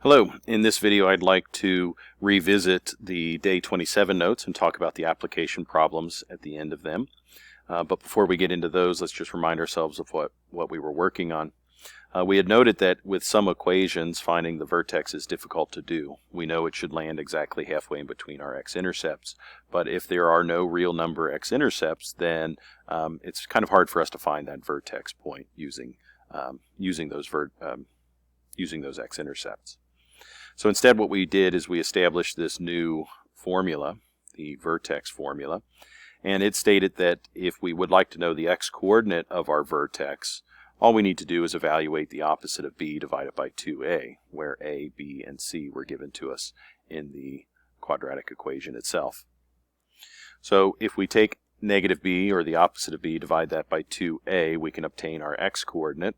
Hello, in this video I'd like to revisit the day 27 notes and talk about the application problems at the end of them. But before we get into those, let's just remind ourselves of what we were working on. We had noted that with some equations, finding the vertex is difficult to do. We know it should land exactly halfway in between our x-intercepts, but if there are no real number x-intercepts, then it's kind of hard for us to find that vertex point using those x-intercepts. So instead what we did is we established this new formula, the vertex formula, and it stated that if we would like to know the x-coordinate of our vertex, all we need to do is evaluate the opposite of b divided by 2a, where a, b, and c were given to us in the quadratic equation itself. So if we take negative b, or the opposite of b, divide that by 2a, we can obtain our x-coordinate.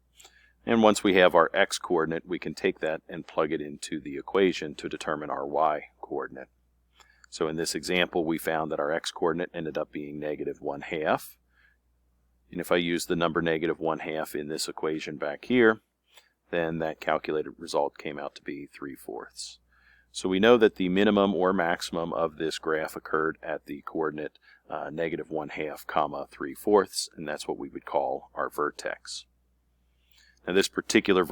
And once we have our x-coordinate, we can take that and plug it into the equation to determine our y-coordinate. So in this example, we found that our x-coordinate ended up being -1/2. And if I use the number -1/2 in this equation back here, then that calculated result came out to be 3/4. So we know that the minimum or maximum of this graph occurred at the coordinate -1/2, 3/4, and that's what we would call our vertex. Now this particular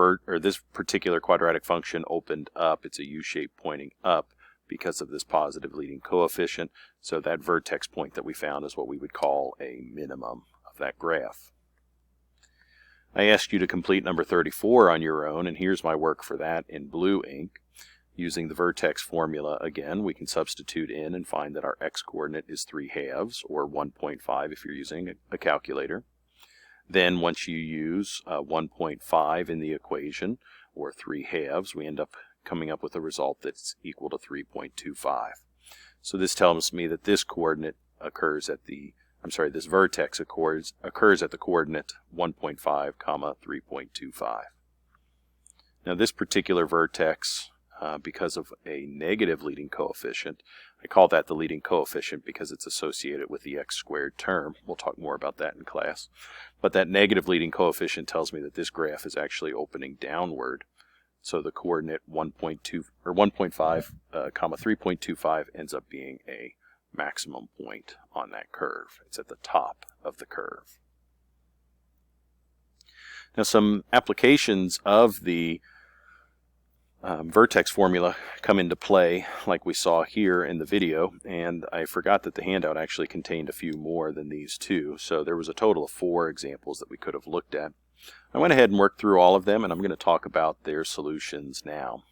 quadratic function opened up. It's a U-shape pointing up because of this positive leading coefficient. So that vertex point that we found is what we would call a minimum of that graph. I asked you to complete number 34 on your own, and here's my work for that in blue ink. Using the vertex formula again, we can substitute in and find that our x-coordinate is 3/2, or 1.5 if you're using a calculator. Then once you use 1.5 in the equation, or 3/2, we end up coming up with a result that's equal to 3.25. So this tells me that this coordinate occurs at this vertex occurs at the coordinate 1.5, 3.25. Now this particular vertex, because of a negative leading coefficient, I call that the leading coefficient because it's associated with the x-squared term. We'll talk more about that in class. But that negative leading coefficient tells me that this graph is actually opening downward. So the coordinate 1.5, 3.25 ends up being a maximum point on that curve. It's at the top of the curve. Now some applications of the vertex formula come into play like we saw here in the video, and I forgot that the handout actually contained a few more than these two, so there was a total of 4 examples that we could have looked at. I went ahead and worked through all of them, and I'm going to talk about their solutions now.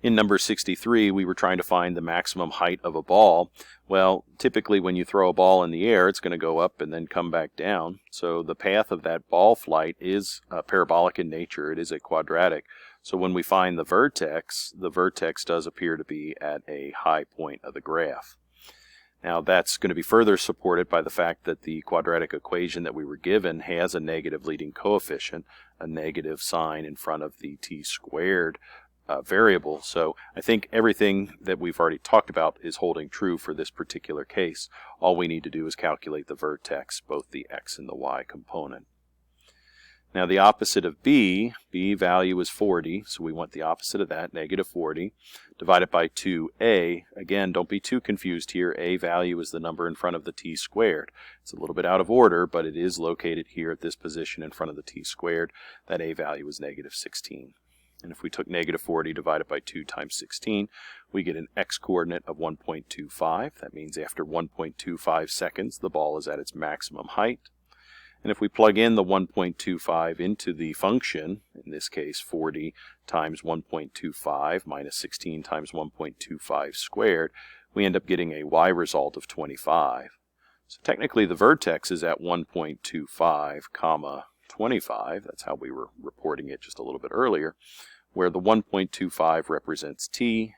In number 63, we were trying to find the maximum height of a ball. Well, typically when you throw a ball in the air, it's going to go up and then come back down. So the path of that ball flight is parabolic in nature. It is a quadratic. So when we find the vertex does appear to be at a high point of the graph. Now that's going to be further supported by the fact that the quadratic equation that we were given has a negative leading coefficient, a negative sign in front of the t² variable. So I think everything that we've already talked about is holding true for this particular case. All we need to do is calculate the vertex, both the x and the y component. Now the opposite of b value is 40, so we want the opposite of that, -40, divided by 2a. Again, don't be too confused here. A value is the number in front of the t². It's a little bit out of order, but it is located here at this position in front of the t². That a value is -16. And if we took -40 divided by 2 times 16, we get an x-coordinate of 1.25. That means after 1.25 seconds, the ball is at its maximum height. And if we plug in the 1.25 into the function, in this case 40 times 1.25 minus 16 times 1.25 squared, we end up getting a y result of 25. So technically the vertex is at 1.25, 25. That's how we were reporting it just a little bit earlier, where the 1.25 represents t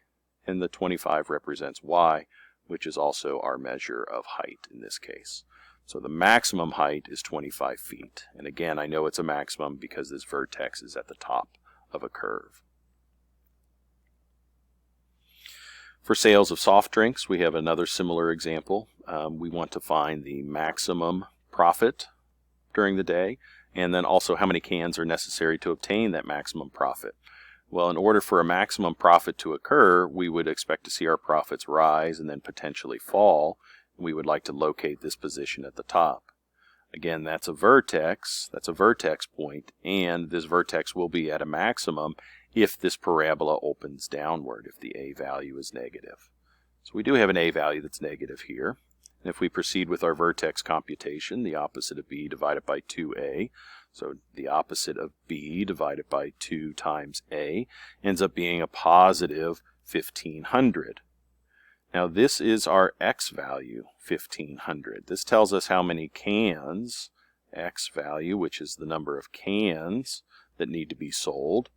and the 25 represents y, which is also our measure of height in this case. So the maximum height is 25 feet. And again, I know it's a maximum because this vertex is at the top of a curve. For sales of soft drinks, we have another similar example. We want to find the maximum profit during the day, and then also how many cans are necessary to obtain that maximum profit. Well, in order for a maximum profit to occur, we would expect to see our profits rise and then potentially fall. We would like to locate this position at the top. Again, that's a vertex point, and this vertex will be at a maximum if this parabola opens downward, if the A value is negative. So we do have an A value that's negative here. And if we proceed with our vertex computation, the opposite of B divided by 2A, so the opposite of B divided by 2 times A ends up being a positive 1,500. Now this is our X value, 1,500. This tells us how many cans, X value, which is the number of cans that need to be sold.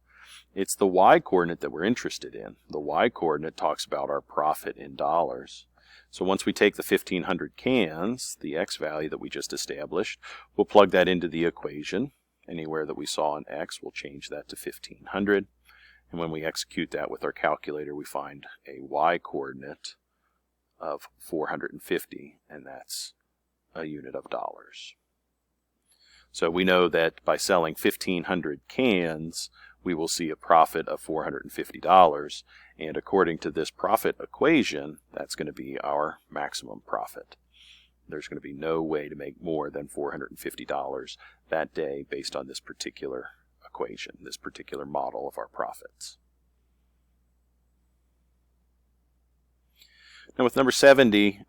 It's the Y coordinate that we're interested in. The Y coordinate talks about our profit in dollars. So once we take the 1,500 cans, the X value that we just established, we'll plug that into the equation. Anywhere that we saw an X, we'll change that to 1,500. And when we execute that with our calculator, we find a Y coordinate of 450, and that's a unit of dollars. So we know that by selling 1,500 cans, we will see a profit of $450, and according to this profit equation, that's going to be our maximum profit. There's going to be no way to make more than $450 that day based on this particular equation, this particular model of our profits. Now with number 70,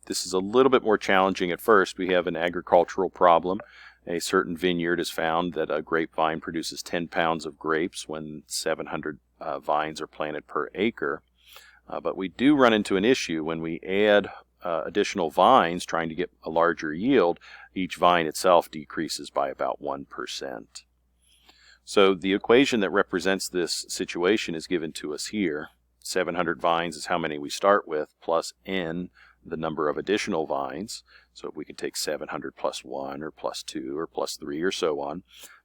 this is a little bit more challenging at first. We have an agricultural problem. A certain vineyard has found that a grapevine produces 10 pounds of grapes when 700 vines are planted per acre. But we do run into an issue when we add additional vines trying to get a larger yield. Each vine itself decreases by about 1%. So the equation that represents this situation is given to us here. 700 vines is how many we start with, plus n, the number of additional vines. So we can take 700 plus 1 or plus 2 or plus 3 or so on.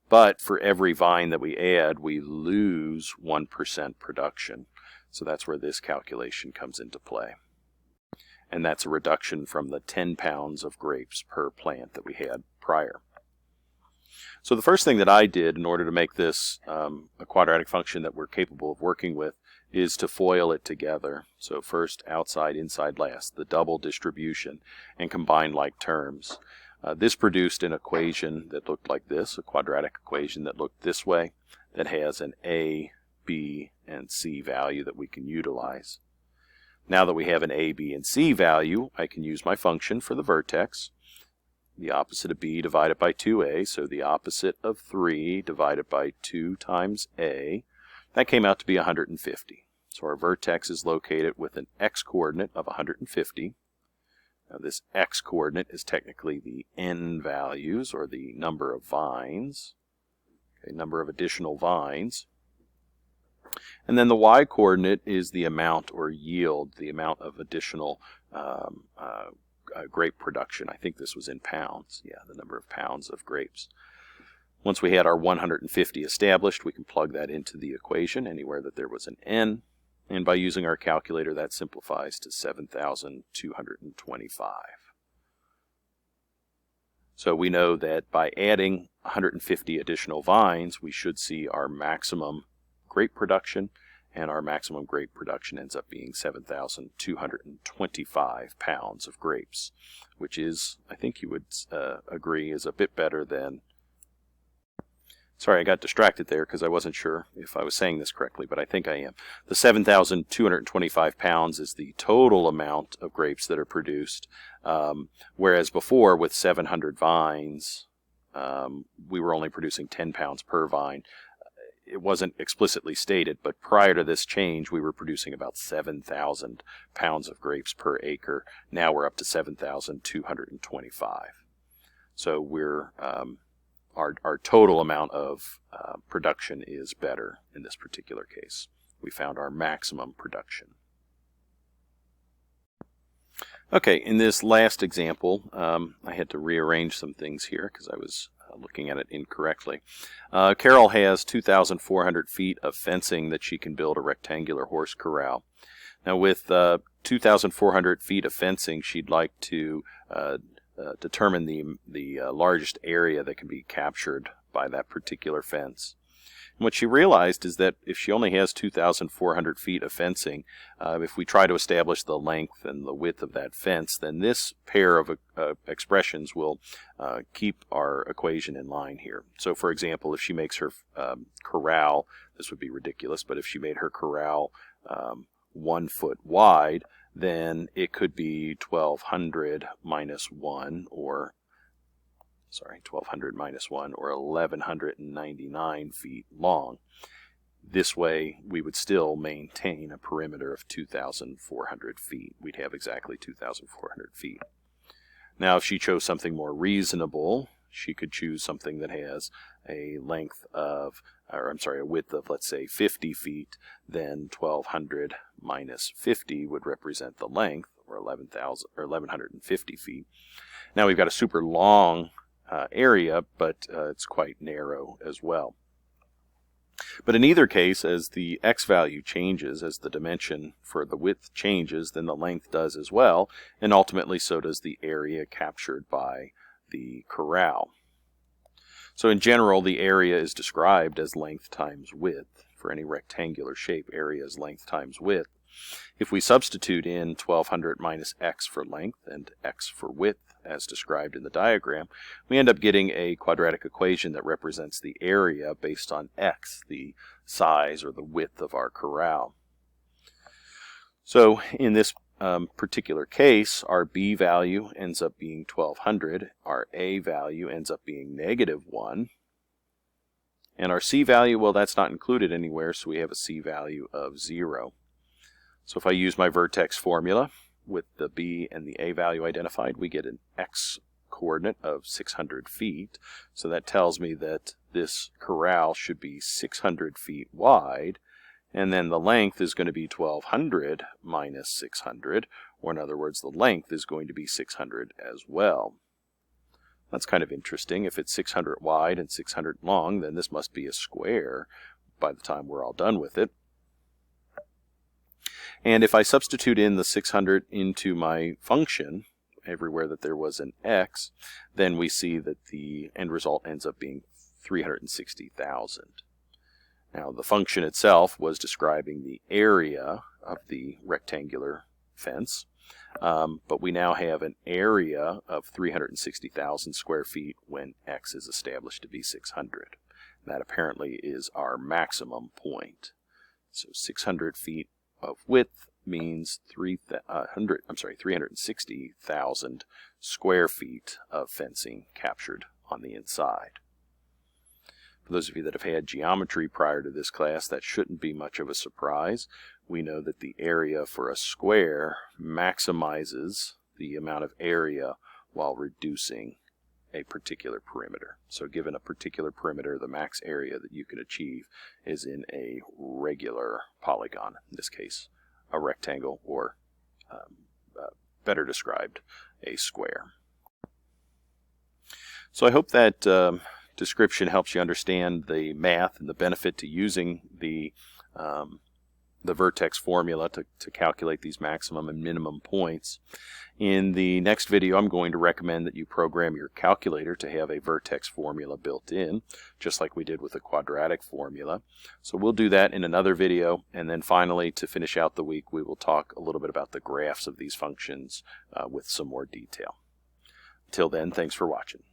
But for every vine that we add, we lose 1% production. So that's where this calculation comes into play. And that's a reduction from the 10 pounds of grapes per plant that we had prior. So the first thing that I did in order to make this a quadratic function that we're capable of working with is to FOIL it together. So first outside, inside, last, the double distribution, and combine like terms. This produced an equation that looked like this, a quadratic equation that looked this way, that has an A, B, and C value that we can utilize. Now that we have an A, B, and C value, I can use my function for the vertex. The opposite of B divided by 2A, so the opposite of 3 divided by 2 times A. That came out to be 150. So our vertex is located with an x-coordinate of 150. Now this x-coordinate is technically the n values, or the number of vines, number of additional vines. And then the y-coordinate is the amount or yield, the amount of additional grape production. I think this was in pounds. Yeah, the number of pounds of grapes. Once we had our 150 established, we can plug that into the equation anywhere that there was an n. And by using our calculator, that simplifies to 7,225. So we know that by adding 150 additional vines, we should see our maximum grape production, and our maximum grape production ends up being 7,225 pounds of grapes, which is, I think you would agree, is a bit better than... Sorry, I got distracted there because I wasn't sure if I was saying this correctly, but I think I am. The 7,225 pounds is the total amount of grapes that are produced, whereas before with 700 vines, we were only producing 10 pounds per vine. It wasn't explicitly stated, but prior to this change, we were producing about 7,000 pounds of grapes per acre. Now we're up to 7,225. So we're our total amount of production is better in this particular case. We found our maximum production. Okay, in this last example, I had to rearrange some things here because I was looking at it incorrectly. Carol has 2,400 feet of fencing that she can build a rectangular horse corral. Now with 2,400 feet of fencing, she'd like to determine the largest area that can be captured by that particular fence. And what she realized is that if she only has 2,400 feet of fencing, if we try to establish the length and the width of that fence, then this pair of expressions will keep our equation in line here. So for example, if she makes her corral, this would be ridiculous, but if she made her corral 1 foot wide, then it could be 1,200 minus 1, or 1,200 minus 1, or 1,199 feet long. This way, we would still maintain a perimeter of 2,400 feet. We'd have exactly 2,400 feet. Now, if she chose something more reasonable, she could choose something that has a length of, a width of, let's say, 50 feet, then 1,200 minus 50 would represent the length, or 1,150 feet. Now we've got a super long area, but it's quite narrow as well. But in either case, as the x value changes, as the dimension for the width changes, then the length does as well, and ultimately so does the area captured by the corral. So in general, the area is described as length times width. For any rectangular shape, area is length times width. If we substitute in 1,200 minus x for length and x for width, as described in the diagram, we end up getting a quadratic equation that represents the area based on x, the size or the width of our corral. So in this particular case, our b value ends up being 1,200, our a value ends up being -1, and our c value, well, that's not included anywhere, so we have a c value of 0. So if I use my vertex formula with the b and the a value identified, we get an x coordinate of 600 feet. So that tells me that this corral should be 600 feet wide, and then the length is going to be 1,200 minus 600, or in other words, the length is going to be 600 as well. That's kind of interesting. If it's 600 wide and 600 long, then this must be a square by the time we're all done with it. And if I substitute in the 600 into my function, everywhere that there was an x, then we see that the end result ends up being 360,000. Now, the function itself was describing the area of the rectangular fence, but we now have an area of 360,000 square feet when x is established to be 600. That apparently is our maximum point. So 600 feet of width means 360,000 square feet of fencing captured on the inside. For those of you that have had geometry prior to this class, that shouldn't be much of a surprise. We know that the area for a square maximizes the amount of area while reducing a particular perimeter. So given a particular perimeter, the max area that you can achieve is in a regular polygon, in this case a rectangle, or better described, a square. So I hope that description helps you understand the math and the benefit to using the vertex formula to calculate these maximum and minimum points. In the next video, I'm going to recommend that you program your calculator to have a vertex formula built in, just like we did with the quadratic formula. So we'll do that in another video, and then finally, to finish out the week, we will talk a little bit about the graphs of these functions with some more detail. Until then, thanks for watching.